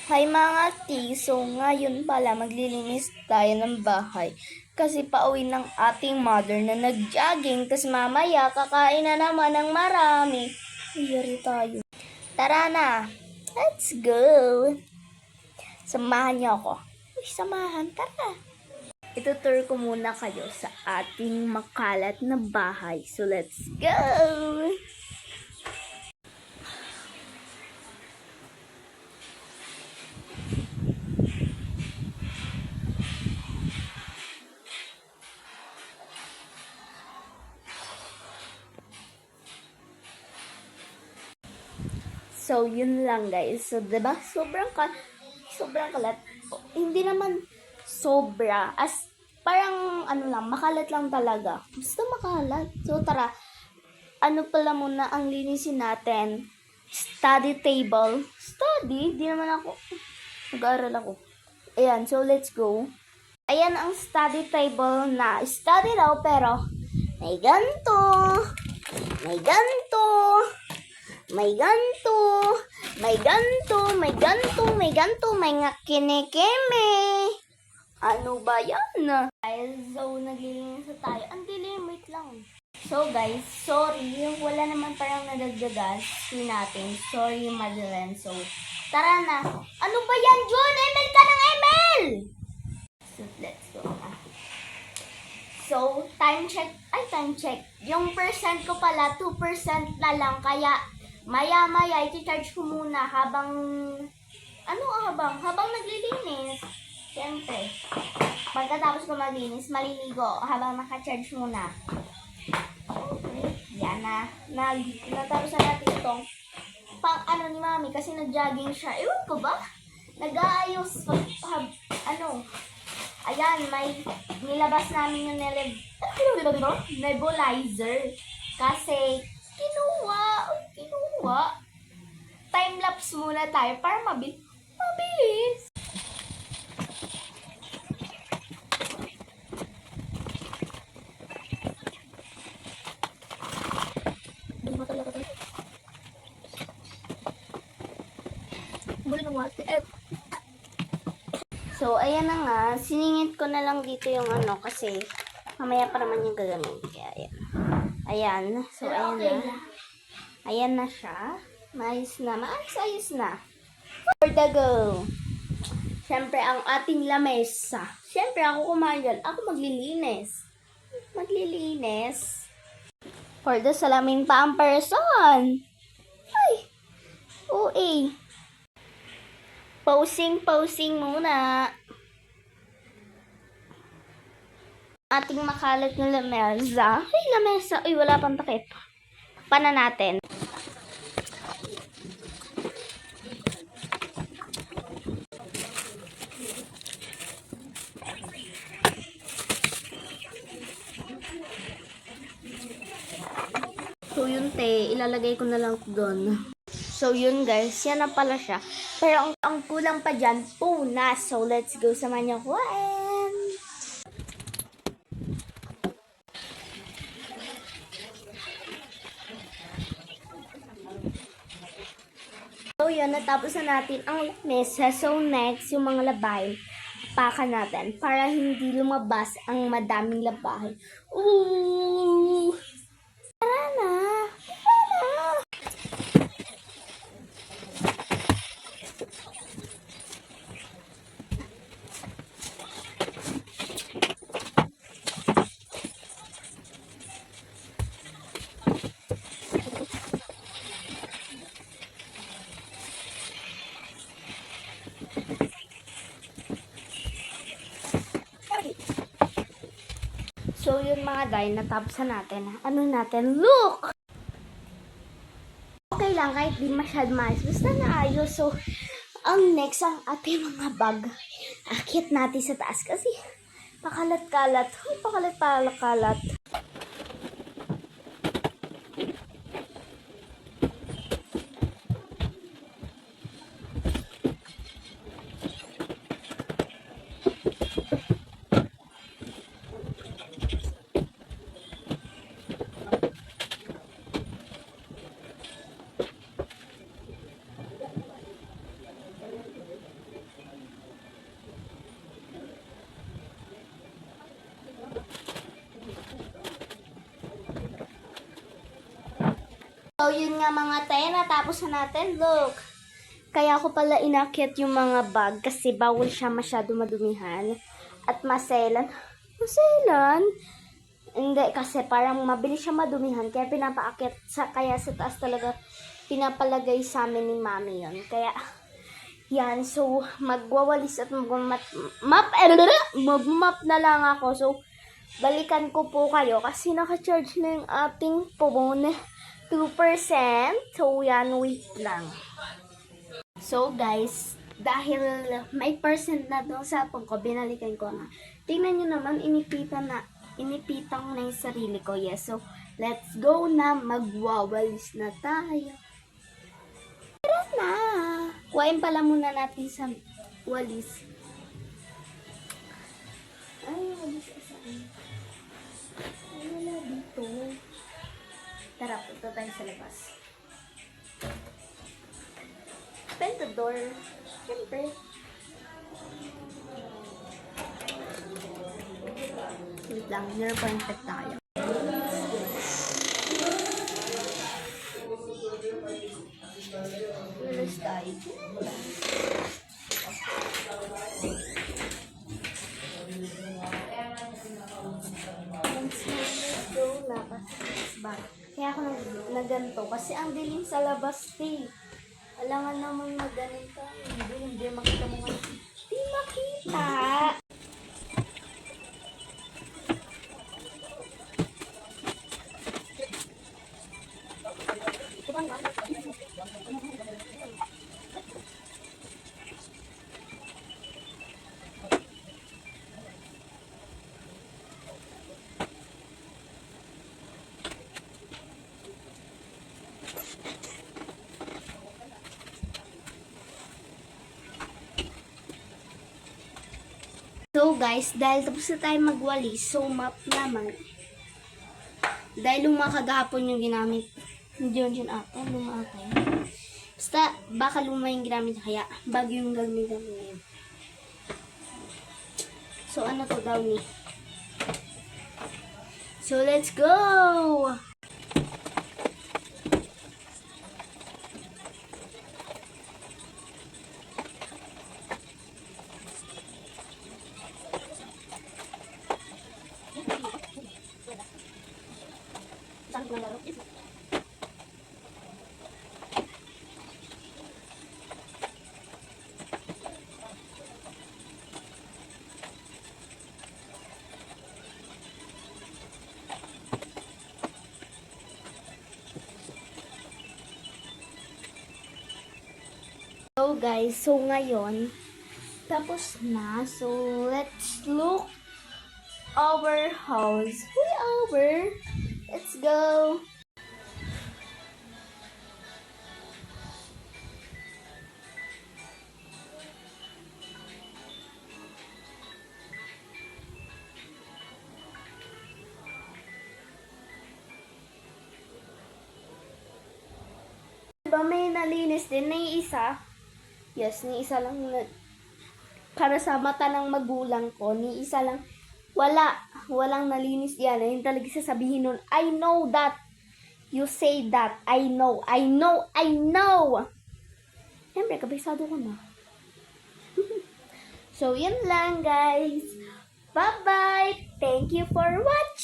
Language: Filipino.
Hi mga tiso, ngayon pala maglilinis tayo ng bahay. Kasi pauwi ng ating mother na nag-jogging, tas mamaya kakain na naman ng marami. Iyari tayo. Tara na, let's go! Samahan niyo ako. Uy, samahan, tara! Itutur ko muna kayo sa ating makalat na bahay. So let's go! So, yun lang guys. So, diba? Sobrang kalat. Hindi naman sobra. As, parang, makalat lang talaga. Basta makalat. So, tara. Ano pala muna ang linisin natin? Study table. Study? Di naman ako. Nag-aaral ako. Ayan. So, let's go. Ayan ang study table na study raw pero may ganito. May ganito. May ganto, may ganto, may ganto, may ganto, may nga kinikeme. Ano ba yan? So, naglilinis na tayo. Ang dilim, wait lang. So, guys, sorry. Wala naman parang nadagdagan. Screen natin. Sorry, Madeline. So, tara na. Ano ba yan, John? ML ka ng ML! So, let's go na. So, time check. Yung percent ko pala, 2% na lang. Kaya, maya-maya, iti-charge ko muna habang naglilinis. Siyempre, pagkatapos ko maglinis, maliligo habang naka-charge muna. Okay, yan na. Natapos na natin itong ni Mami kasi nag-jogging siya. Ewan ko ba? Nag-aayos. Ayan, may nilabas namin yung nebulizer. Kasi, kinuha. Time-lapse muna tayo para mabilis. So, ayan na nga. Siningit ko na lang dito yung kasi mamaya pa naman yung gagawin. Kaya, ayan. Ayan. So, ayan na. Ayan na siya. Maayos na. For the go. Siyempre, ang ating lamesa. Siyempre, ako kumain dyan. Ako maglilinis. For the salamin pa ang person. Ay. OA. Posing muna. Ating makalat na lamesa. Ay, lamesa. Ay, wala pang takip. Pana natin. So, yun ilalagay ko na lang doon. So, yun guys, yan na pala siya. Pero ang kulang pa dyan, punas. So, let's go sa niyo kuhain. So, yun, natapos na natin ang mesa. So, next, yung mga labahin, pakan natin para hindi lumabas ang madaming labahin. Ooh! Tara na! So, yun mga day, natapos na natin. Look! Okay lang, kahit di masyad mais. Basta naayos. So, ang next, ang ating mga bag. Akit natin sa taas kasi pakalat-kalat. Pakalat-kalat. So, yun nga mga te, natapos na natin. Look. Kaya ako pala inakyat yung mga bag kasi bawal siya masyado madumihan at maselan. Maselan? Hindi, kasi parang mabilis siya madumihan kaya pinapaakyat kaya sa taas talaga pinapalagay sa amin ni mami yon. Kaya, yan. So, magwawalis at magmap na lang ako. So, balikan ko po kayo kasi naka-charge na yung ating phone. 2%. So, yan. Wait lang. So, guys, dahil may percent na doon sa phone ko, binalikan ko na. Tingnan nyo naman, inipitan ko na yung sarili ko. Yes, so, let's go na. Magwawalis na tayo. Tara na! Kuhain pala muna natin sa walis. Ay, walis saan? Ay, wala dito. Tara, punta tayo sa labas. Open the door. Siyempre. Wait lang, 0.5 tayo. Release tayo. Let's go. Lakas. Kaya ako naganto kasi ang dilim sa labas, alangan naman magganito. Hindi makita mo nga. Hindi makita. So guys, dahil tapos na tayo magwalis, so map naman. Dahil luma kagahapon yung ginamit. Hindi yun ata, luma ata yun. Basta, baka luma yung ginamit kaya bago yung gagamitan ngayon. So ano to daw ni? So let's go! So guys, so ngayon, tapos na. So let's look our house. Over. Let's go. Diba may nalinis din na yung isa? Yes, ni isa lang para sa mata ng magulang ko, ni isa lang. Walang nalinis yan. Ayun talaga sasabihin nun, I know that. You say that. I know. Siyempre, kabisado ko na. So, yun lang guys. Bye-bye. Thank you for watching.